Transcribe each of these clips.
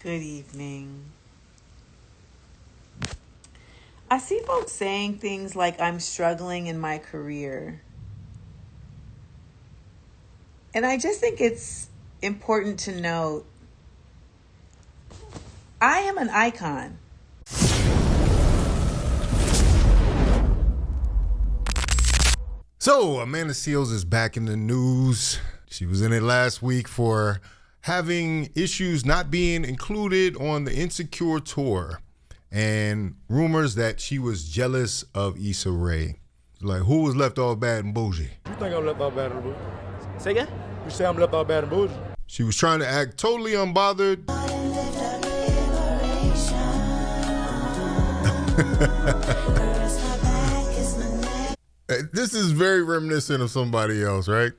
Good evening. I see folks saying things like I'm struggling in my career. And I just think it's important to note I am an icon. So, Amanda Seales is back in the news. She was in it last week for having issues not being included on the Insecure tour and rumors that she was jealous of Issa Rae. Like, who was left all bad and bougie? You think I'm left all bad and bougie? Say again? You say I'm left all bad and bougie? She was trying to act totally unbothered. This is very reminiscent of somebody else, right?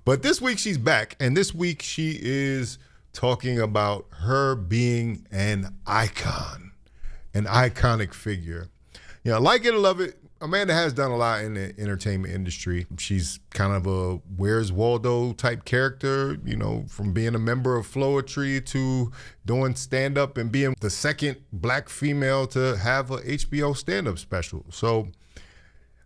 But this week she's back, and this week she is talking about her being an icon, an iconic figure. You know, like it or love it, Amanda has done a lot in the entertainment industry. She's kind of a Where's Waldo type character, you know, from being a member of Floetry to doing stand-up and being the second black female to have a HBO stand-up special. So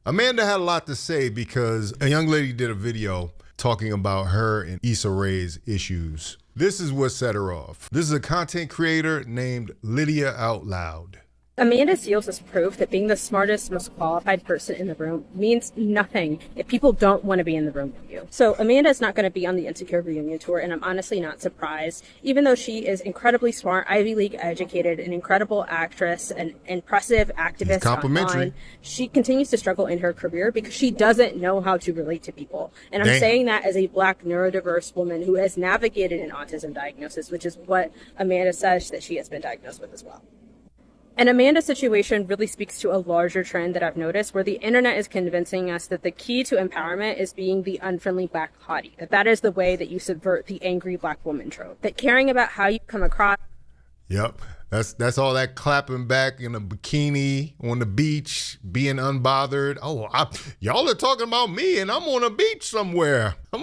Amanda had a lot to say because a young lady did a video talking about her and Issa Rae's issues. This is what set her off. This is a content creator named Lydia Out Loud. Amanda Seales is proof that being the smartest, most qualified person in the room means nothing if people don't want to be in the room with you. So Amanda's not going to be on the Insecure reunion tour, and I'm honestly not surprised. Even though she is incredibly smart, Ivy League educated, an incredible actress, an impressive activist online, she continues to struggle in her career because she doesn't know how to relate to people. And I'm saying that as a black neurodiverse woman who has navigated an autism diagnosis, which is what Amanda says that she has been diagnosed with as well. And Amanda's situation really speaks to a larger trend that I've noticed where the internet is convincing us that the key to empowerment is being the unfriendly black hottie. That is the way that you subvert the angry black woman trope. That caring about how you come across. Yep. That's all that clapping back in a bikini on the beach, being unbothered. Y'all are talking about me and I'm on a beach somewhere. I'm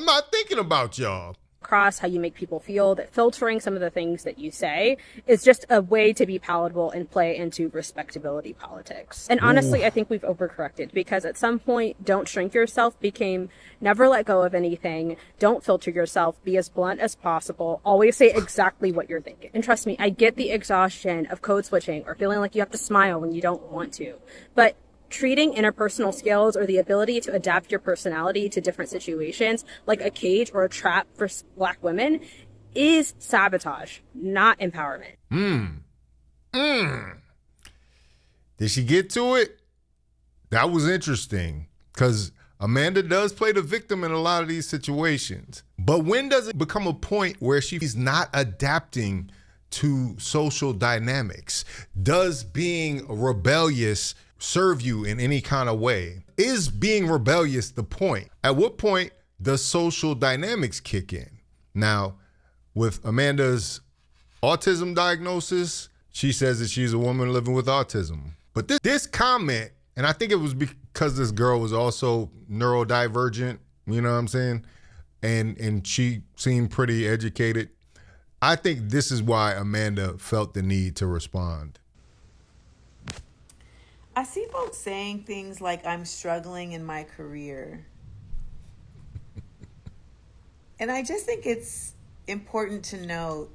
not thinking about y'all. Across how you make people feel, that filtering some of the things that you say is just a way to be palatable and play into respectability politics. And honestly, I think we've overcorrected because at some point, don't shrink yourself became never let go of anything. Don't filter yourself. Be as blunt as possible. Always say exactly what you're thinking. And trust me, I get the exhaustion of code switching or feeling like you have to smile when you don't want to. But treating interpersonal skills or the ability to adapt your personality to different situations like a cage or a trap for black women is sabotage, not empowerment. Did she get to it? That was interesting because Amanda does play the victim in a lot of these situations. But when does it become a point where she's not adapting to social dynamics? Does being rebellious serve you in any kind of way? Is being rebellious the point? At what point does social dynamics kick in? Now, with Amanda's autism diagnosis, she says that she's a woman living with autism. But this comment, and I think it was because this girl was also neurodivergent, you know what I'm saying? And she seemed pretty educated. I think this is why Amanda felt the need to respond. I see folks saying things like I'm struggling in my career. And I just think it's important to note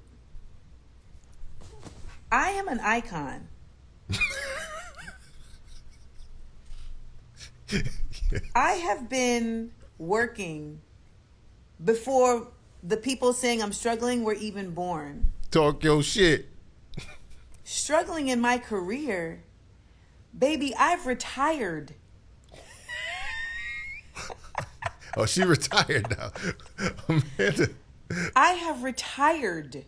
I am an icon. I have been working before the people saying I'm struggling were even born. Talk your shit. Struggling in my career. Baby, I've retired. Oh, she retired now. Amanda. I have retired.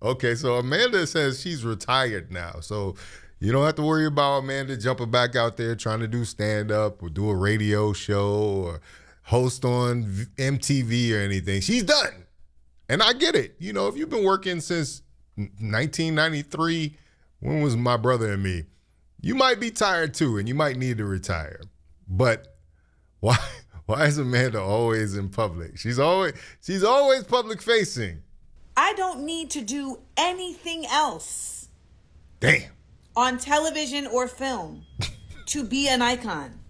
Okay, so Amanda says she's retired now. So you don't have to worry about Amanda jumping back out there trying to do stand-up or do a radio show or host on MTV or anything. She's done. And I get it. You know, if you've been working since 1993, when was My Brother and Me? You might be tired too, and you might need to retire. But why is Amanda always in public? She's always public facing. I don't need to do anything else Damn. on television or film to be an icon.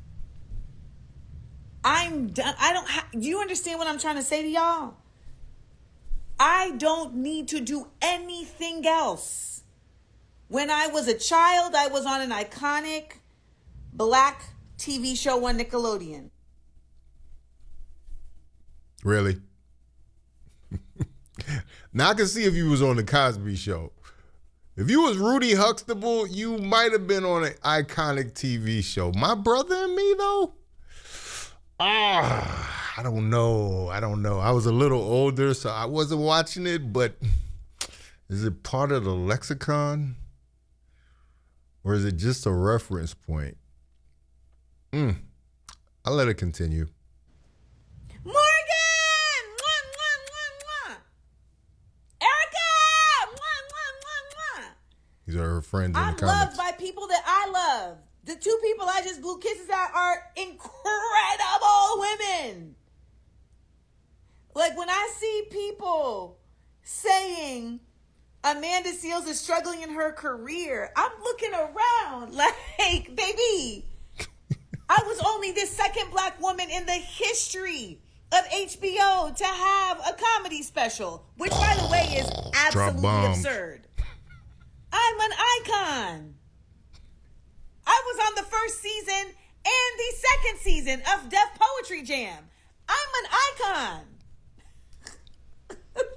I'm done. Do you understand what I'm trying to say to y'all? I don't need to do anything else. When I was a child, I was on an iconic black TV show on Nickelodeon. Really? Now I can see if you was on the Cosby Show. If you was Rudy Huxtable, you might have been on an iconic TV show. My brother and me, though? I don't know. I was a little older, so I wasn't watching it, but is it part of the lexicon? Or is it just a reference point? I'll let it continue. Morgan! Mwah, mwah, mwah, mwah. Erica! Mwah, mwah, mwah, mwah. These are her friends in the I'm comments. loved by people that I love. The two people I just blew kisses at are incredible women. Like when I see people saying Amanda Seales is struggling in her career, I'm looking around like, baby, I was only the second black woman in the history of HBO to have a comedy special, which, by the way, is absolutely absurd. I'm an icon. I was on the first season and the second season of Def Poetry Jam. I'm an icon.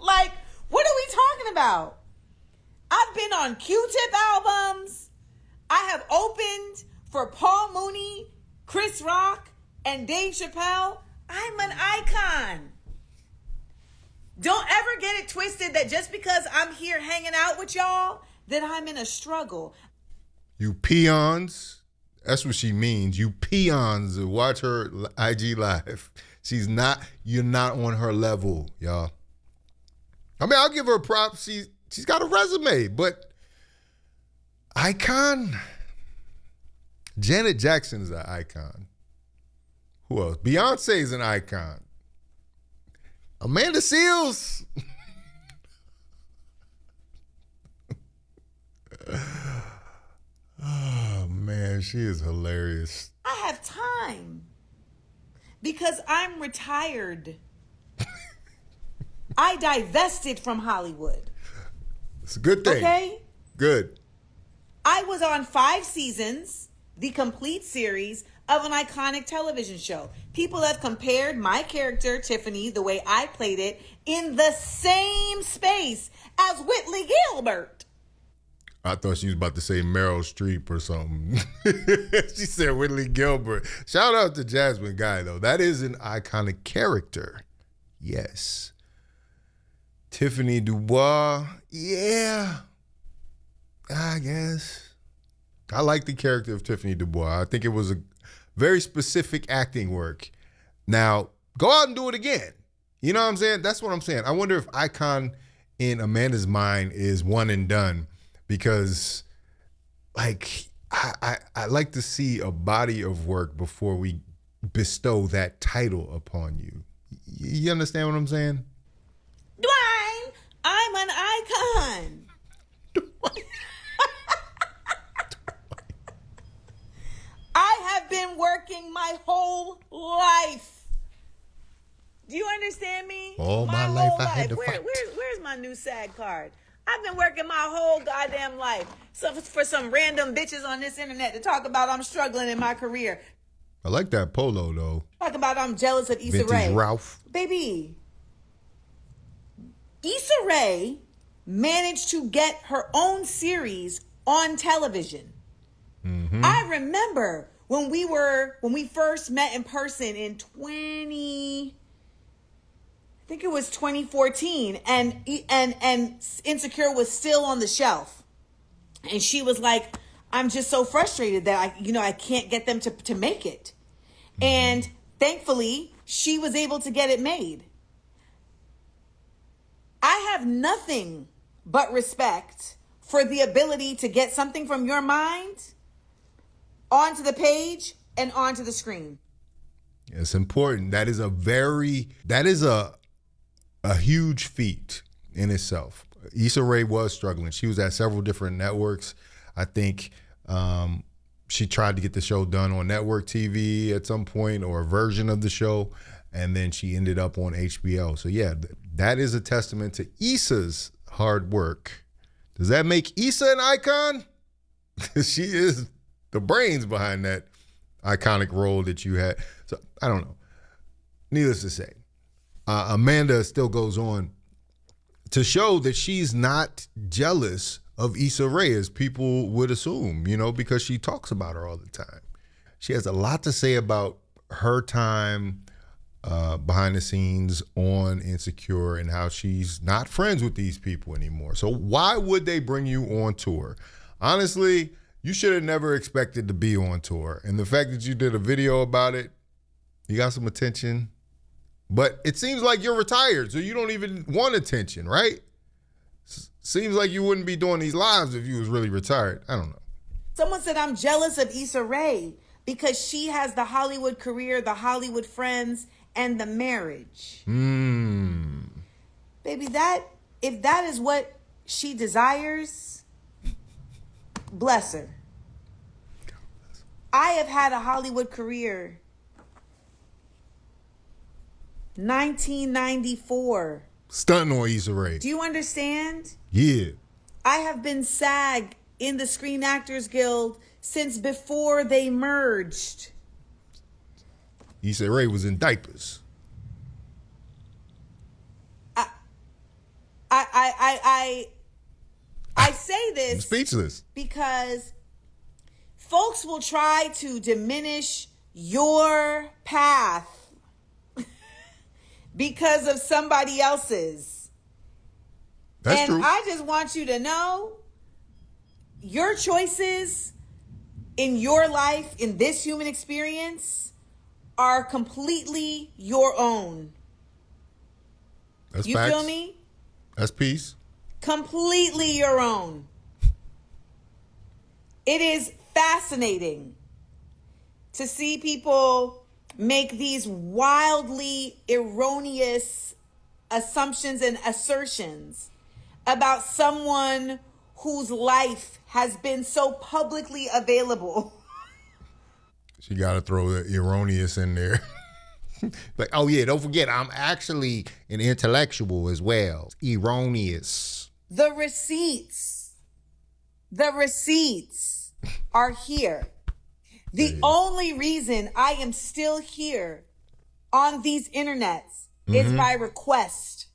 Like, what are we talking about? I've been on Q-Tip albums. I have opened for Paul Mooney, Chris Rock, and Dave Chappelle. I'm an icon. Don't ever get it twisted that just because I'm here hanging out with y'all, that I'm in a struggle. You peons. That's what she means. You peons. Watch her IG live. You're not on her level, y'all. I mean, I'll give her props. She's got a resume, but icon? Janet Jackson is an icon. Who else? Beyonce is an icon. Amanda Seales. Oh, man, she is hilarious. I have time because I'm retired. I divested from Hollywood. It's a good thing. Okay? Good. I was on 5 seasons, the complete series of an iconic television show. People have compared my character, Tiffany, the way I played it, in the same space as Whitley Gilbert. I thought she was about to say Meryl Streep or something. She said Whitley Gilbert. Shout out to Jasmine Guy, though. That is an iconic character. Yes. Tiffany Dubois. Yeah. I guess. I like the character of Tiffany Dubois. I think it was a very specific acting work. Now, go out and do it again. You know what I'm saying? That's what I'm saying. I wonder if icon in Amanda's mind is one and done. Because, like, I like to see a body of work before we bestow that title upon you. You understand what I'm saying? Dwayne, I'm an icon. I have been working my whole life. Do you understand me? All my life I had to Where's my new SAG card? I've been working my whole goddamn life for some random bitches on this internet to talk about I'm struggling in my career. I like that polo, though. Talk about I'm jealous of Issa Vintage Rae. Ralph. Baby, Issa Rae managed to get her own series on television. Mm-hmm. I remember when we first met in person in 2014, and Insecure was still on the shelf, and she was like, "I'm just so frustrated that I can't get them to make it," and thankfully she was able to get it made. I have nothing but respect for the ability to get something from your mind onto the page and onto the screen. It's important. That is a huge feat. in itself. Issa Rae was struggling. She was at several different networks. I think she tried to get the show done on network TV at some point, or a version of the show, and then she ended up on HBO. So yeah, that is a testament to Issa's hard work. Does that make Issa an icon? She is the brains behind that iconic role that you had. So I don't know. Needless to say, Amanda still goes on to show that she's not jealous of Issa Rae, as people would assume, because she talks about her all the time. She has a lot to say about her time behind the scenes on Insecure and how she's not friends with these people anymore. So why would they bring you on tour? Honestly, you should have never expected to be on tour. And the fact that you did a video about it, you got some attention. But it seems like you're retired, so you don't even want attention, right? Seems like you wouldn't be doing these lives if you was really retired. I don't know. Someone said I'm jealous of Issa Rae because she has the Hollywood career, the Hollywood friends, and the marriage. Baby, if that is what she desires, bless her. I have had a Hollywood career. 1994. Stunting on Issa Rae. Do you understand? Yeah. I have been SAG in the Screen Actors Guild since before they merged. Issa Rae was in diapers. I say this I'm speechless because folks will try to diminish your path because of somebody else's. That's true. And I just want you to know your choices in your life, in this human experience, are completely your own. That's you facts. feel me? That's peace. Completely your own. It is fascinating to see people make these wildly erroneous assumptions and assertions about someone whose life has been so publicly available. She got to throw the erroneous in there. Like, oh yeah, don't forget, I'm actually an intellectual as well. Erroneous. The receipts are here. The only reason I am still here on these internets is by request.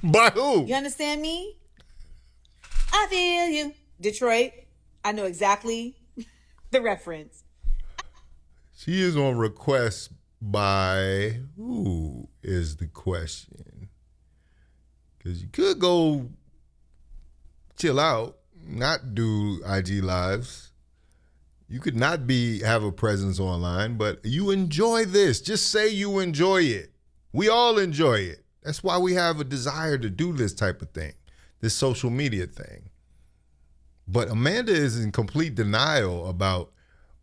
By who? You understand me? I feel you. Detroit. I know exactly the reference. She is on request by who is the question? Because you could go chill out, not do IG lives. You could not have a presence online, but you enjoy this. Just say you enjoy it. We all enjoy it. That's why we have a desire to do this type of thing, this social media thing. But Amanda is in complete denial about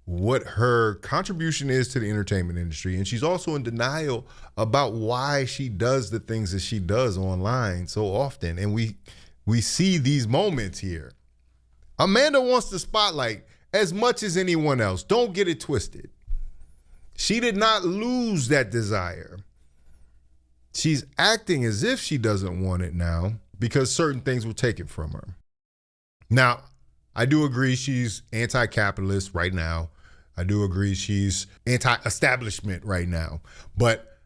what her contribution is to the entertainment industry. And she's also in denial about why she does the things that she does online so often. And we see these moments here. Amanda wants the spotlight as much as anyone else. Don't get it twisted. She did not lose that desire. She's acting as if she doesn't want it now because certain things were taken from her. Now, I do agree she's anti-capitalist right now. I do agree she's anti-establishment right now. But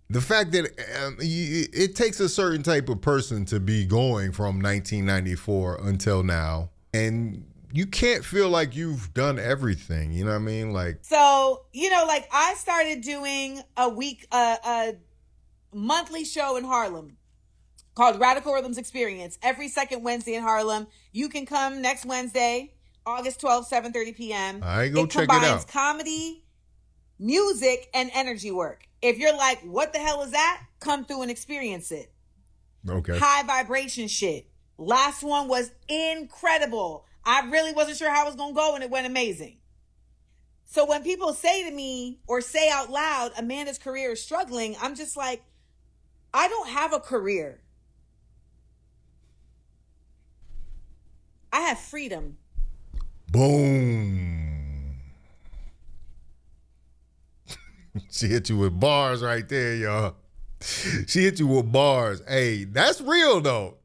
the fact that it takes a certain type of person to be going from 1994 until now, and you can't feel like you've done everything. You know what I mean? Like, so, like I started doing a monthly show in Harlem called Radical Rhythms Experience every second Wednesday in Harlem. You can come next Wednesday, August 12th, 7:30 p.m. I ain't go check it combines out. Comedy, music, and energy work. If you're like, what the hell is that? Come through and experience it. Okay. High vibration shit. Last one was incredible. I really wasn't sure how it was going to go, and it went amazing. So when people say to me or say out loud, Amanda's career is struggling, I'm just like, I don't have a career. have freedom. Boom. She hit you with bars right there, y'all. She hit you with bars. Hey, that's real though.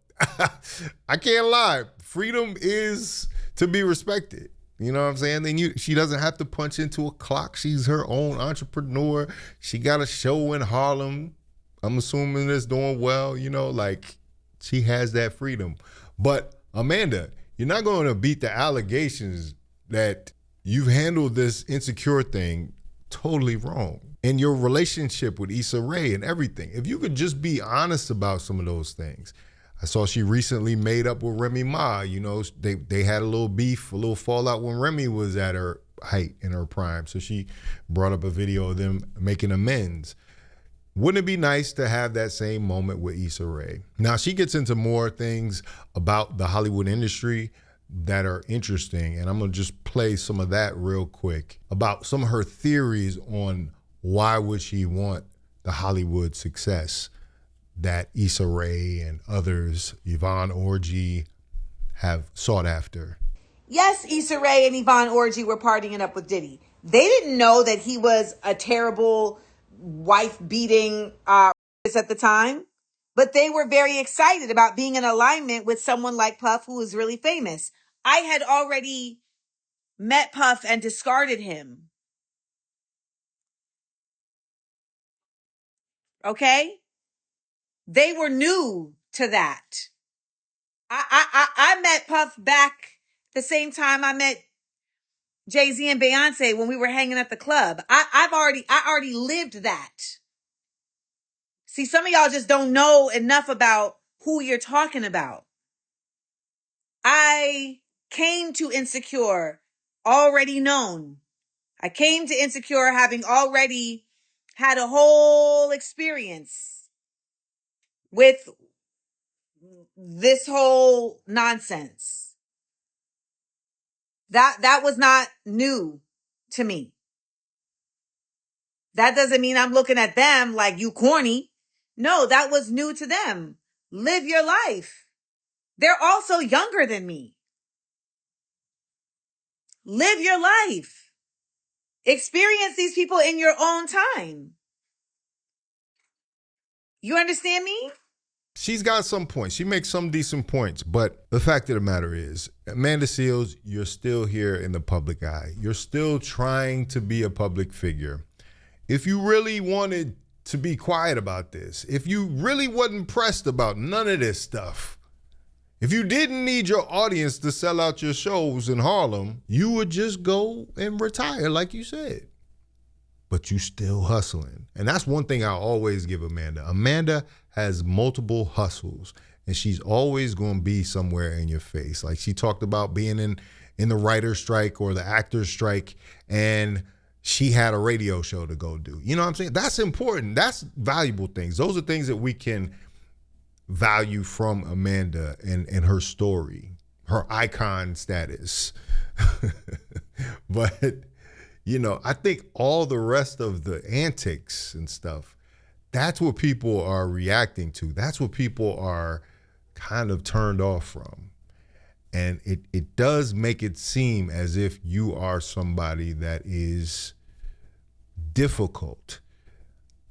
I can't lie. Freedom is to be respected. You know what I'm saying? Then she doesn't have to punch into a clock. She's her own entrepreneur. She got a show in Harlem. I'm assuming it's doing well. You know, like she has that freedom. But Amanda, you're not going to beat the allegations that you've handled this insecure thing totally wrong. And your relationship with Issa Rae and everything. If you could just be honest about some of those things. I saw she recently made up with Remy Ma. You know, they had a little beef, a little fallout when Remy was at her height in her prime. So she brought up a video of them making amends. Wouldn't it be nice to have that same moment with Issa Rae? Now, she gets into more things about the Hollywood industry that are interesting, and I'm going to just play some of that real quick about some of her theories on why would she want the Hollywood success that Issa Rae and others, Yvonne Orji, have sought after. Yes, Issa Rae and Yvonne Orji were partying up with Diddy. They didn't know that he was a terrible wife-beating at the time, but they were very excited about being in alignment with someone like Puff, who was really famous. I had already met Puff and discarded him. Okay? They were new to that. I met Puff back the same time I met Jay-Z and Beyonce when we were hanging at the club. I already lived that. See, some of y'all just don't know enough about who you're talking about. I came to Insecure already known. I came to Insecure having already had a whole experience with this whole nonsense. That was not new to me. That doesn't mean I'm looking at them like you corny. No, that was new to them. Live your life. They're also younger than me. Live your life. Experience these people in your own time. You understand me? She's got some points. She makes some decent points. But the fact of the matter is, Amanda Seales, you're still here in the public eye. You're still trying to be a public figure. If you really wanted to be quiet about this, if you really wasn't pressed about none of this stuff, if you didn't need your audience to sell out your shows in Harlem, you would just go and retire like you said. But you still hustling. And that's one thing I always give Amanda. Amanda has multiple hustles, and she's always going to be somewhere in your face. Like she talked about being in the writer's strike or the actor's strike, and she had a radio show to go do. You know what I'm saying? That's important. That's valuable things. Those are things that we can value from Amanda and her story, her icon status. But, you know, I think all the rest of the antics and stuff, that's what people are reacting to. That's what people are kind of turned off from. And it does make it seem as if you are somebody that is difficult.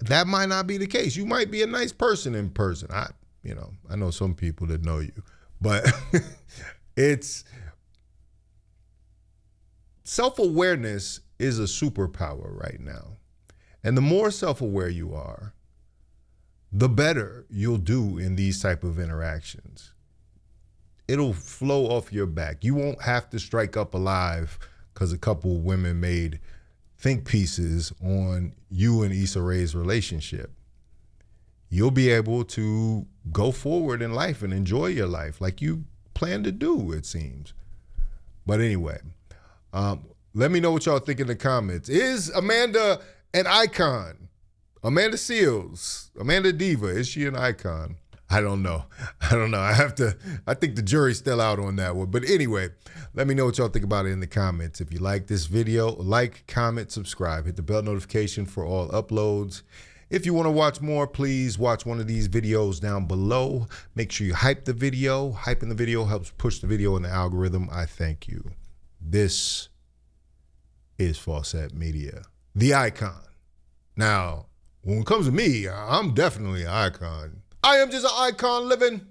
That might not be the case. You might be a nice person in person. I know some people that know you, but it's self-awareness is a superpower right now. And the more self-aware you are, the better you'll do in these type of interactions. It'll flow off your back. You won't have to strike up alive because a couple of women made think pieces on you and Issa Rae's relationship. You'll be able to go forward in life and enjoy your life like you plan to do, it seems. But anyway, let me know what y'all think in the comments. Is Amanda an icon? Amanda Seales, Amanda Diva, is she an icon? I don't know. I think the jury's still out on that one. But anyway, let me know what y'all think about it in the comments. If you like this video, like, comment, subscribe. Hit the bell notification for all uploads. If you want to watch more, please watch one of these videos down below. Make sure you hype the video. Hyping the video helps push the video in the algorithm. I thank you. This is Faucette Media, the icon. Now, when it comes to me, I'm definitely an icon. I am just an icon living.